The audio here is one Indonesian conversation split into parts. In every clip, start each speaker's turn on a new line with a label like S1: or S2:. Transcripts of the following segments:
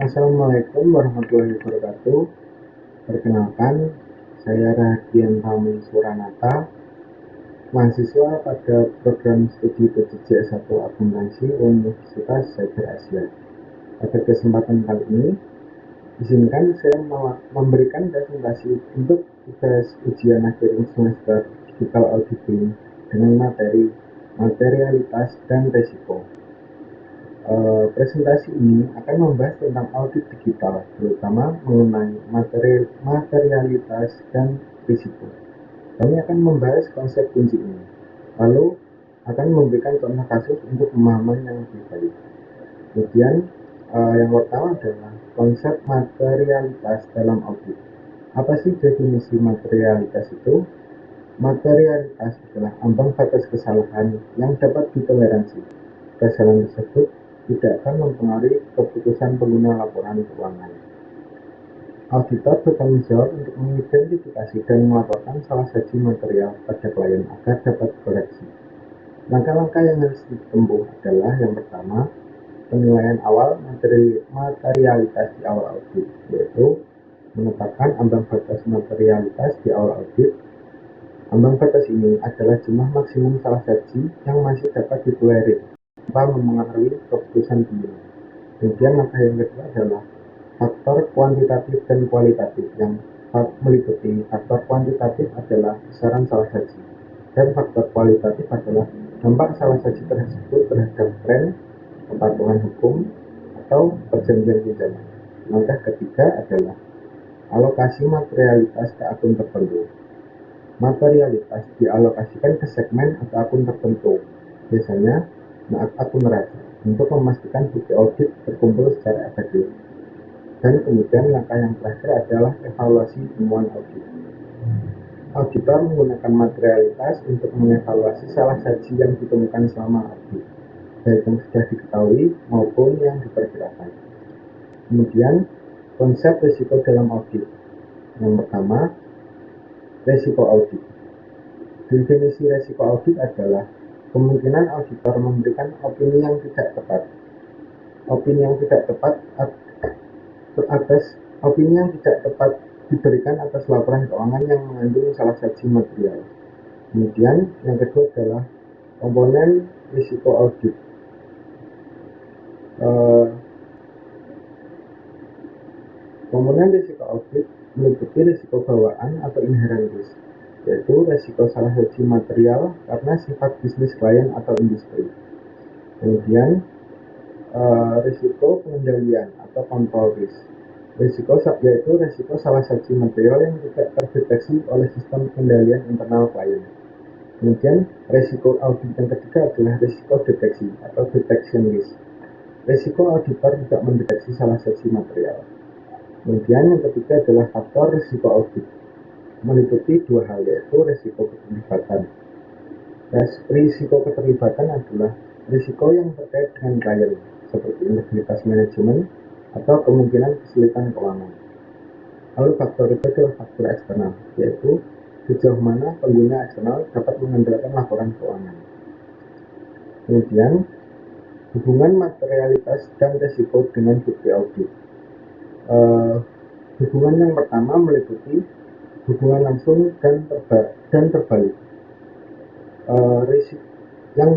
S1: Assalamualaikum warahmatullahi wabarakatuh. Perkenalkan, saya Rahadian Rami Suranata, mahasiswa pada program studi PJJ S1 Akuntansi Universitas Cyber Asia. Pada kesempatan kali ini, izinkan saya memberikan presentasi untuk tugas ujian akhir semester Digital Auditing dengan materi materialitas dan resiko. Presentasi ini akan membahas tentang audit digital, terutama mengenai materialitas dan risiko. Kami akan membahas konsep kunci ini, lalu akan memberikan contoh kasus untuk pemahaman yang lebih baik. Kemudian, yang pertama adalah konsep materialitas dalam audit. Apa sih definisi materialitas itu? Materialitas adalah ambang batas kesalahan yang dapat ditoleransi. Kesalahan tersebut tidak akan mempengaruhi keputusan pengguna laporan keuangan. Auditor bertanggung jawab untuk mengidentifikasi dan melaporkan salah satu material pada klien agar dapat dikoreksi. Langkah-langkah yang harus ditempuh adalah yang pertama, penilaian awal materialitas di awal audit, yaitu menetapkan ambang batas materialitas di awal audit. Ambang batas ini adalah jumlah maksimum salah saji yang masih dapat ditolerir tanpa mempengaruhi keputusan pengguna. Kemudian langkah yang kedua adalah faktor kuantitatif dan kualitatif, yang meliputi faktor kuantitatif adalah besaran salah saji dan faktor kualitatif adalah dampak salah saji tersebut terhadap tren, kepatuhan hukum, atau perjanjian pinjaman. Langkah ketiga adalah alokasi materialitas ke akun tertentu. Materialitas dialokasikan ke segmen atau akun tertentu, biasanya akun neraca, untuk memastikan bukti audit terkumpul secara efektif. Dan kemudian langkah yang terakhir adalah evaluasi temuan audit. Auditor menggunakan materialitas untuk mengevaluasi salah saji yang ditemukan selama audit, baik yang sudah diketahui maupun yang diperkirakan. Kemudian, konsep risiko dalam audit. Yang pertama, risiko audit. Definisi risiko audit adalah kemungkinan auditor memberikan opini yang tidak tepat. Opini yang tidak tepat diberikan atas laporan keuangan yang mengandung salah satu material. Kemudian yang kedua adalah komponen risiko audit. Komponen risiko audit meliputi risiko bawaan atau inherent risk, yaitu risiko salah satu material karena sifat bisnis klien atau industri. Kemudian risiko pengendalian atau control risk, yaitu risiko salah satu material yang tidak terdeteksi oleh sistem pengendalian internal klien. Kemudian risiko audit yang ketiga adalah risiko deteksi atau detection risk. Risiko auditor tidak mendeteksi salah satu material. Kemudian yang ketiga adalah faktor risiko audit, meliputi dua hal, yaitu risiko keterlibatan. Risiko keterlibatan adalah risiko yang terkait dengan klien, seperti integritas manajemen atau kemungkinan kesulitan keuangan. Lalu faktor itu adalah faktor eksternal, yaitu sejauh mana pengguna eksternal dapat mengendalikan laporan keuangan. Kemudian, hubungan materialitas dan risiko dengan bukti audit. Hubungan yang pertama meliputi hubungan langsung dan terbalik. Yang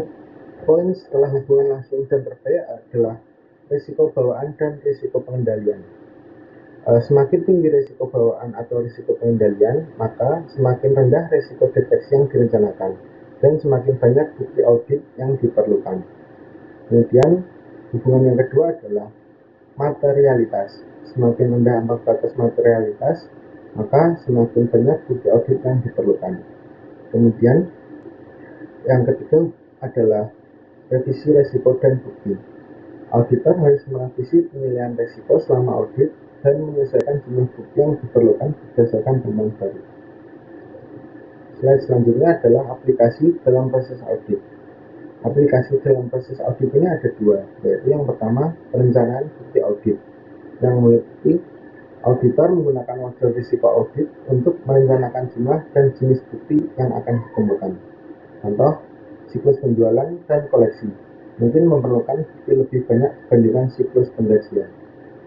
S1: poin setelah hubungan langsung dan terbalik adalah risiko bawaan dan risiko pengendalian. Semakin tinggi risiko bawaan atau risiko pengendalian, maka semakin rendah risiko deteksi yang direncanakan dan semakin banyak bukti audit yang diperlukan. Kemudian hubungan yang kedua adalah materialitas. Semakin rendah ambang batas materialitas, maka semakin banyak bukti audit yang diperlukan. Kemudian yang ketiga adalah revisi risiko dan bukti. Auditor harus merevisi penilaian risiko selama audit dan menyesuaikan jumlah bukti yang diperlukan berdasarkan temuan baru. Slide selanjutnya adalah aplikasi dalam proses audit. Aplikasi dalam proses audit ini ada dua, yaitu yang pertama perencanaan bukti audit, yang meliputi auditor menggunakan model risiko audit untuk merencanakan jumlah dan jenis bukti yang akan dikumpulkan. Contoh, siklus penjualan dan koleksi mungkin memerlukan bukti lebih banyak dibandingkan siklus penggajian.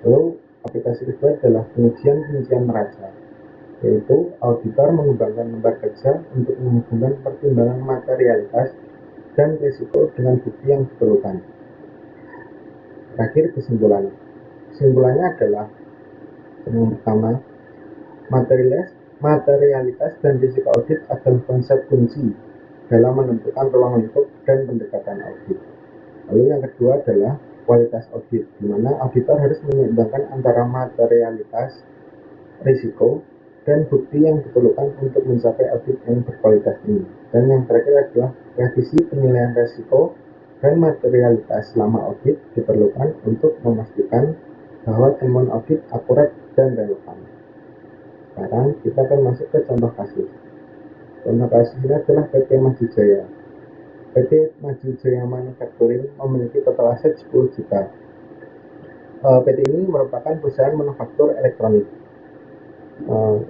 S1: Lalu aplikasi kedua adalah pengujian neraca, yaitu auditor mengembangkan lembar kerja untuk menghubungkan pertimbangan materialitas dan risiko dengan bukti yang diperlukan. Terakhir, kesimpulannya adalah yang pertama, materialitas dan risiko audit adalah konsep kunci dalam menentukan ruang lingkup dan pendekatan audit. Lalu yang kedua adalah kualitas audit, di mana auditor harus menyeimbangkan antara materialitas, risiko, dan bukti yang diperlukan untuk mencapai audit yang berkualitas ini. Dan yang terakhir adalah revisi penilaian risiko dan materialitas selama audit diperlukan untuk memastikan bahwa temuan audit akurat dan relevan. Sekarang kita akan masuk ke contoh kasus. Contoh kasus ini adalah PT Maju Jaya. PT Maju Jaya Manufacturing memiliki total aset 10 juta. PT ini merupakan perusahaan manufaktur elektronik.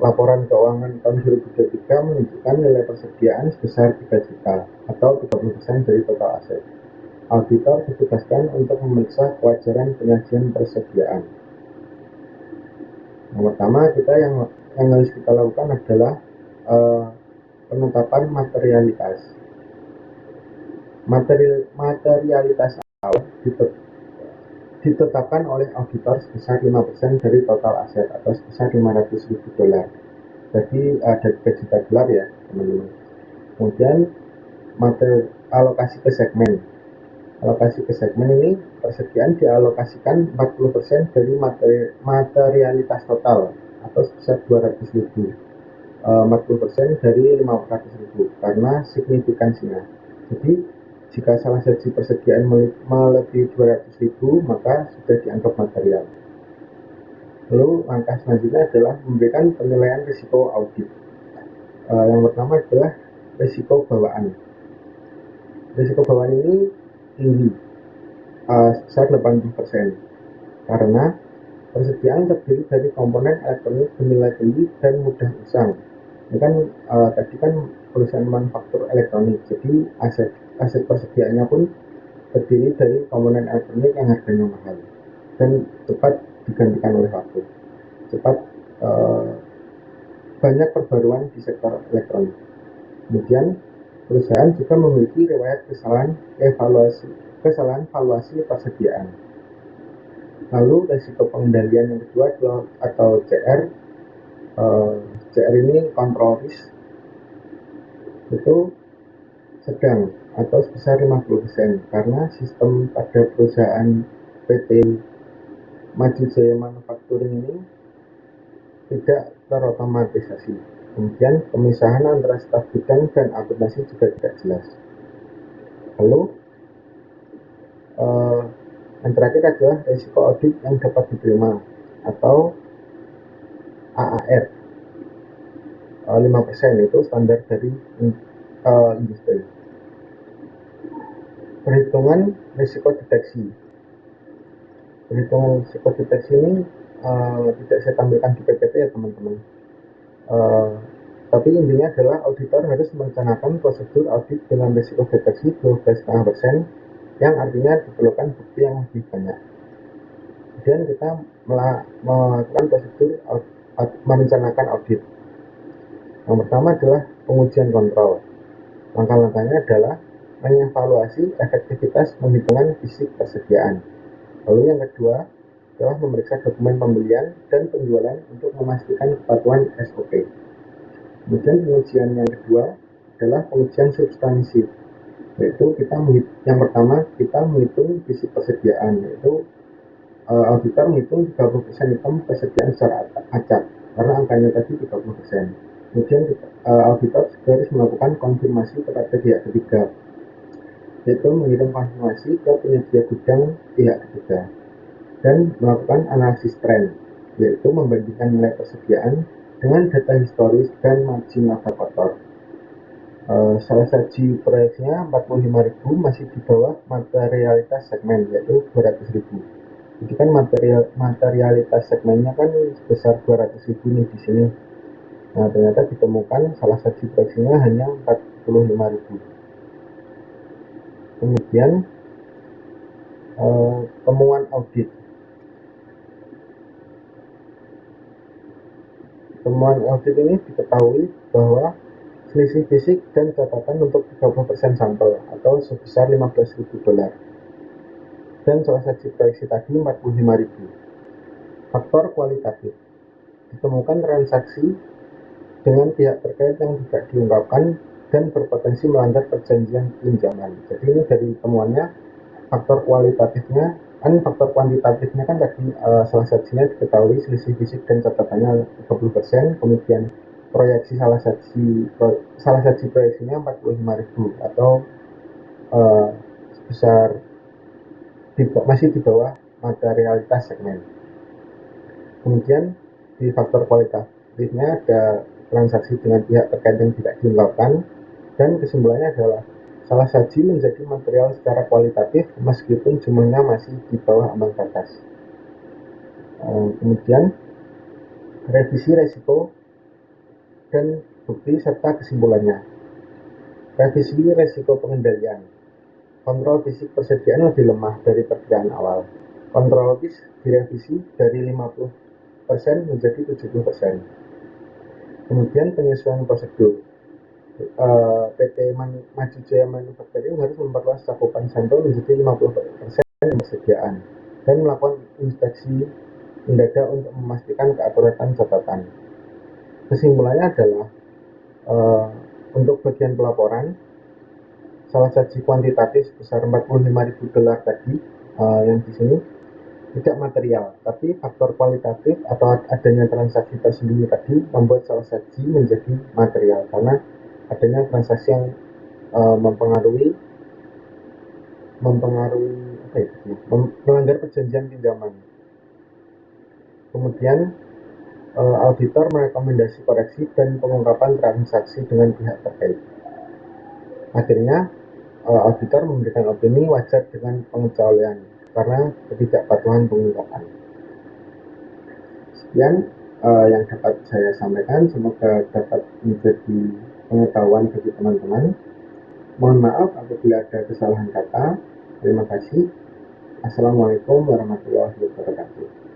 S1: Laporan keuangan tahun 2023 menunjukkan nilai persediaan sebesar 3 juta atau 30% dari total aset. Auditor ditugaskan untuk memeriksa kewajaran penyajian persediaan. Yang pertama yang harus kita lakukan adalah penetapan materialitas. Materialitas awal ditetapkan oleh auditor sebesar 5% dari total aset atau sebesar 500 ribu dolar. Jadi ada 3 juta dolar ya teman-teman. Kemudian alokasi ke segmen. Alokasi ke segmen ini persediaan dialokasikan 40% dari materialitas total atau sebesar 200 ribu. 40% dari 500 ribu karena signifikansinya. Jadi jika salah satu persediaan melebihi 200 ribu maka sudah dianggap material. Lalu langkah selanjutnya adalah memberikan penilaian risiko audit. Yang pertama adalah risiko bawaan. Risiko bawaan ini tinggi, sebesar 80%, karena persediaan terdiri dari komponen elektronik bernilai tinggi dan mudah usang. Ini kan tadi kan perusahaan manufaktur elektronik, jadi aset persediaannya pun terdiri dari komponen elektronik yang harganya mahal dan cepat digantikan oleh waktu. Cepat banyak perbaruan di sektor elektronik. Kemudian perusahaan juga memiliki riwayat kesalahan valuasi persediaan. Lalu risiko pengendalian yang kedua atau CR. CR ini control risk, itu sedang atau sebesar 50% karena sistem pada perusahaan PT Maju Jaya Manufacturing ini tidak terotomatisasi. Kemudian pemisahan antara staf bidang dan akuntansi juga tidak jelas. Lalu yang terakhir adalah risiko audit yang dapat diterima atau AAR. 5% itu standar dari industri. Perhitungan risiko deteksi. Perhitungan risiko deteksi ini tidak saya tampilkan di PPT ya teman-teman. Tapi intinya adalah auditor harus merencanakan prosedur audit dengan risiko deteksi 12,5%, yang artinya diperlukan bukti yang lebih banyak. Kemudian kita melakukan prosedur merencanakan audit. Yang pertama adalah pengujian kontrol. Langkah-langkahnya adalah mengevaluasi efektivitas penghitungan fisik persediaan. Lalu yang kedua adalah memeriksa dokumen pembelian dan penjualan untuk memastikan kepatuhan SOP. Kemudian pengujian yang kedua adalah pengujian substansif, yaitu yang pertama kita menghitung fisik persediaan, yaitu auditor menghitung 30% item persediaan secara acak karena angkanya tadi 30%. Kemudian auditor juga harus melakukan konfirmasi kepada pihak ketiga, yaitu mengirim konfirmasi ke penyedia gudang pihak ketiga dan melakukan analisis tren, yaitu membandingkan nilai persediaan dengan data historis dan margin laba kotor. Salah satu proyeknya 45.000 masih di bawah materialitas segmen, yaitu 200.000. Jadi kan materialitas segmennya kan sebesar 200.000 nih di sini. Nah, ternyata ditemukan salah satu proyeksinya hanya 45.000. Kemudian temuan audit. temuan audit ini diketahui bahwa selisih fisik dan catatan untuk 30% sampel atau sebesar $15.000 dan salah satu proyeksi tadi 45.000. Faktor kualitatif, ditemukan transaksi dengan pihak terkait yang tidak diungkapkan dan berpotensi melanggar perjanjian pinjaman. Jadi ini dari temuannya faktor kualitatifnya. Faktor kuantitatifnya kan tadi salah satunya diketahui selisih fisik dan catatannya 30%, kemudian proyeksi salah satu proyeksinya 45.000 atau sebesar masih di bawah materialitas segmen. Kemudian di faktor kualitatifnya ada transaksi dengan pihak terkait yang tidak diungkapkan, dan kesimpulannya adalah salah saji menjadi material secara kualitatif meskipun jumlahnya masih di bawah ambang batas. Kemudian revisi resiko dan bukti serta kesimpulannya. Revisi resiko pengendalian. Kontrol fisik persediaan lebih lemah dari perkiraan awal. Kontrol risk direvisi dari 50% menjadi 70%. Kemudian penyesuaian prosedur. PT Maju Jaya Manufacturing harus memperluas cakupan sampel menjadi 50% persediaan dan melakukan inspeksi mendadak untuk memastikan keakuratan catatan. Kesimpulannya adalah untuk bagian pelaporan, salah satu kuantitatif sebesar $45.000 tadi yang di sini tidak material, tapi faktor kualitatif atau adanya transaksi tersembunyi tadi membuat salah satu menjadi material karena adanya transaksi yang melanggar perjanjian pinjaman. Kemudian auditor merekomendasi koreksi dan pengungkapan transaksi dengan pihak terkait. Akhirnya auditor memberikan opini wajar dengan pengecualian karena ketidakpatuhan pengungkapan. Sekian yang dapat saya sampaikan, semoga dapat menjadi pengetahuan bagi teman-teman. Mohon maaf apabila ada kesalahan kata. Terima kasih. Assalamualaikum warahmatullahi wabarakatuh.